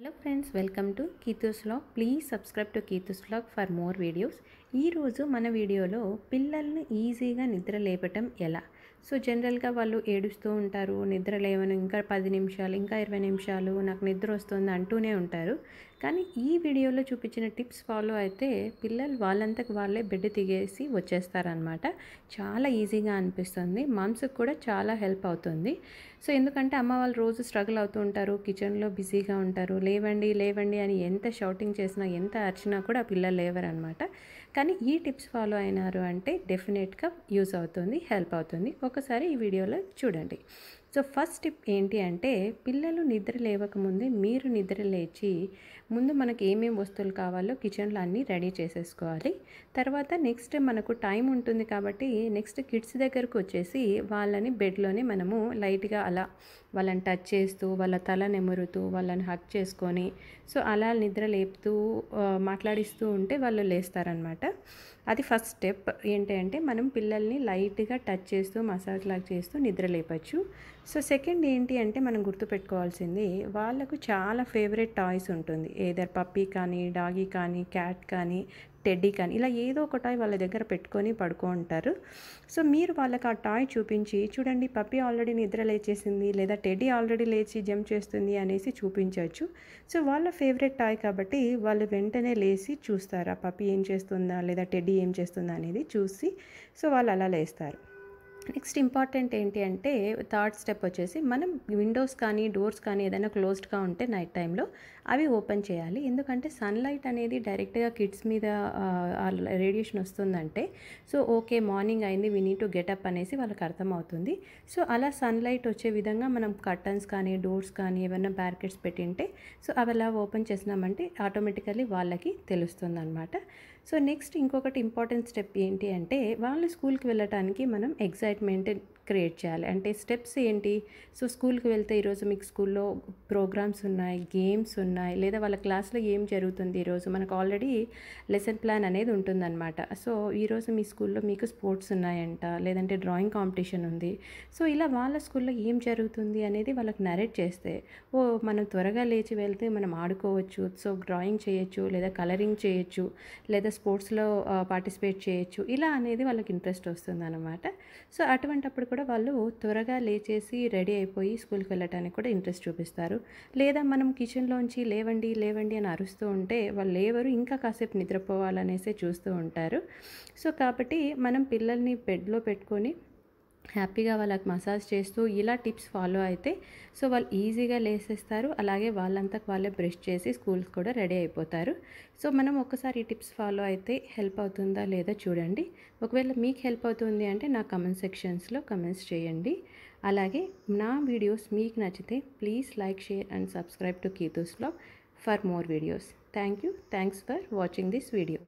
Hello friends, welcome to Keethu's vlog. Please subscribe to Keethu's vlog for more videos. ఈరోజు మన వీడియోలో పిల్లల్ని ఈజీగా నిద్ర లేపటం ఎలా. సో జనరల్గా వాళ్ళు ఏడుస్తూ ఉంటారు, నిద్ర లేవను, ఇంకా 10 నిమిషాలు, ఇంకా 20 నిమిషాలు నాకు నిద్ర వస్తుంది అంటూనే ఉంటారు. కానీ ఈ వీడియోలో చూపించిన టిప్స్ ఫాలో అయితే పిల్లలు వాళ్ళంతకు వాళ్ళే బెడ్ దిగేసి వచ్చేస్తారనమాట. చాలా ఈజీగా అనిపిస్తుంది, మమ్స్కి కూడా చాలా హెల్ప్ అవుతుంది. సో ఎందుకంటే అమ్మ వాళ్ళు రోజు స్ట్రగుల్ అవుతూ ఉంటారు, కిచెన్లో బిజీగా ఉంటారు, లేవండి లేవండి అని ఎంత షౌటింగ్ చేసినా, ఎంత అరిచినా కూడా పిల్లలు లేవరనమాట. కానీ ఈ టిప్స్ ఫాలో అయినారు అంటే డెఫినెట్గా యూస్ అవుతుంది, హెల్ప్ అవుతుంది. ఒకసారి ఈ వీడియోలో చూడండి. సో ఫస్ట్ టిప్ ఏంటి అంటే, పిల్లలు నిద్ర లేవకముందే మీరు నిద్ర లేచి ముందు మనకి ఏమేమి వస్తువులు కావాలో కిచెన్లో అన్నీ రెడీ చేసేసుకోవాలి. తర్వాత నెక్స్ట్ మనకు టైం ఉంటుంది కాబట్టి నెక్స్ట్ కిడ్స్ దగ్గరకు వచ్చేసి వాళ్ళని బెడ్లోనే మనము లైట్గా అలా వాళ్ళని టచ్ చేస్తూ, వాళ్ళ తల నెమురుతూ, వాళ్ళని హగ్ చేసుకొని, సో అలా నిద్ర లేపుతూ మాట్లాడిస్తూ ఉంటే వాళ్ళు లేస్తారనమాట. అది ఫస్ట్ స్టెప్. ఏంటి అంటే మనం పిల్లల్ని లైట్గా టచ్ చేస్తూ, మసాజ్ లాగా చేస్తూ నిద్ర లేపచ్చు. సో సెకండ్ ఏంటి అంటే, మనం గుర్తుపెట్టుకోవాల్సింది, వాళ్ళకు చాలా ఫేవరెట్ టాయ్స్ ఉంటుంది. ఏదర్ పప్పీ కానీ, డాగీ కానీ, క్యాట్ కానీ, టెడ్డీ కానీ, ఇలా ఏదో ఒక టాయ్ వాళ్ళ దగ్గర పెట్టుకొని పడుకో ఉంటారు. సో మీరు వాళ్ళకి ఆ టాయ్ చూపించి, చూడండి పప్పీ ఆల్రెడీ నిద్ర లేచేసింది, లేదా టెడ్డీ ఆల్రెడీ లేచి జంప్ చేస్తుంది అనేసి చూపించవచ్చు. సో వాళ్ళ ఫేవరెట్ టాయ్ కాబట్టి వాళ్ళు వెంటనే లేచి చూస్తారు, ఆ పప్పీ ఏం చేస్తుందా లేదా టెడ్డీ ఏం చేస్తుందా అనేది చూసి సో వాళ్ళు అలా లేస్తారు. నెక్స్ట్ ఇంపార్టెంట్ ఏంటి అంటే, థర్డ్ స్టెప్ వచ్చేసి, మనం విండోస్ కానీ డోర్స్ కానీ ఏదైనా క్లోజ్డ్గా ఉంటే నైట్ టైంలో అవి ఓపెన్ చేయాలి. ఎందుకంటే సన్లైట్ అనేది డైరెక్ట్గా కిడ్స్ మీద రేడియేషన్ వస్తుందంటే, సో ఓకే మార్నింగ్ అయింది, వీ నీడ్ టు గెటప్ అనేసి వాళ్ళకి అర్థమవుతుంది. సో అలా సన్లైట్ వచ్చే విధంగా మనం కర్టన్స్ కానీ, డోర్స్ కానీ, ఏమైనా బ్యారికేడ్స్ పెట్టింటే సో అవి అలా ఓపెన్ చేసినామంటే ఆటోమేటికలీ వాళ్ళకి తెలుస్తుంది అనమాట. సో నెక్స్ట్ ఇంకొకటి ఇంపార్టెంట్ స్టెప్ ఏంటి అంటే, వాళ్ళు స్కూల్కి వెళ్ళటానికి మనం ఎగ్జైట్మెంట్ క్రియేట్ చేయాలి. అంటే స్టెప్స్ ఏంటి? సో స్కూల్కి వెళ్తే ఈరోజు మీకు స్కూల్లో ప్రోగ్రామ్స్ ఉన్నాయి, గేమ్స్ ఉన్నాయి, లేదా వాళ్ళ క్లాస్లో ఏం జరుగుతుంది ఈరోజు, మనకు ఆల్రెడీ లెసన్ ప్లాన్ అనేది ఉంటుందన్నమాట. సో ఈరోజు మీ స్కూల్లో మీకు స్పోర్ట్స్ ఉన్నాయంట, లేదంటే డ్రాయింగ్ కాంపిటీషన్ ఉంది. సో ఇలా వాళ్ళ స్కూల్లో ఏం జరుగుతుంది అనేది వాళ్ళకి నరేట్ చేస్తే, ఓ మనం త్వరగా లేచి వెళ్తే మనం ఆడుకోవచ్చు, సో డ్రాయింగ్ చేయొచ్చు, లేదా కలరింగ్ చేయొచ్చు, లేదా స్పోర్ట్స్లో పార్టిసిపేట్ చేయొచ్చు, ఇలా అనేది వాళ్ళకి ఇంట్రెస్ట్ వస్తుంది అనమాట. సో అటువంటప్పుడు కూడా వాళ్ళు త్వరగా లేచేసి రెడీ అయిపోయి స్కూల్కి వెళ్ళటానికి కూడా ఇంట్రెస్ట్ చూపిస్తారు. లేదా మనం కిచెన్లోంచి లేవండి లేవండి అని అరుస్తూ ఉంటే వాళ్ళు లేవరు, ఇంకా కాసేపు నిద్రపోవాలనేసి చూస్తూ ఉంటారు. సో కాబట్టి మనం పిల్లల్ని బెడ్లో పెట్టుకొని హ్యాపీగా వాళ్ళకి మసాజ్ చేస్తూ ఇలా టిప్స్ ఫాలో అయితే సో వాళ్ళు ఈజీగా లేసేస్తారు. అలాగే వాళ్ళంతకు వాళ్ళే బ్రష్ చేసి స్కూల్కి కూడా రెడీ అయిపోతారు. సో మనం ఒక్కసారి ఈ టిప్స్ ఫాలో అయితే హెల్ప్ అవుతుందా లేదా చూడండి. ఒకవేళ మీకు హెల్ప్ అవుతుంది అంటే నా కమెంట్ సెక్షన్స్లో కమెంట్స్ చేయండి. అలాగే నా వీడియోస్ మీకు నచ్చితే please like, share and subscribe to Keethu's vlog for more videos. Thanks for watching this video.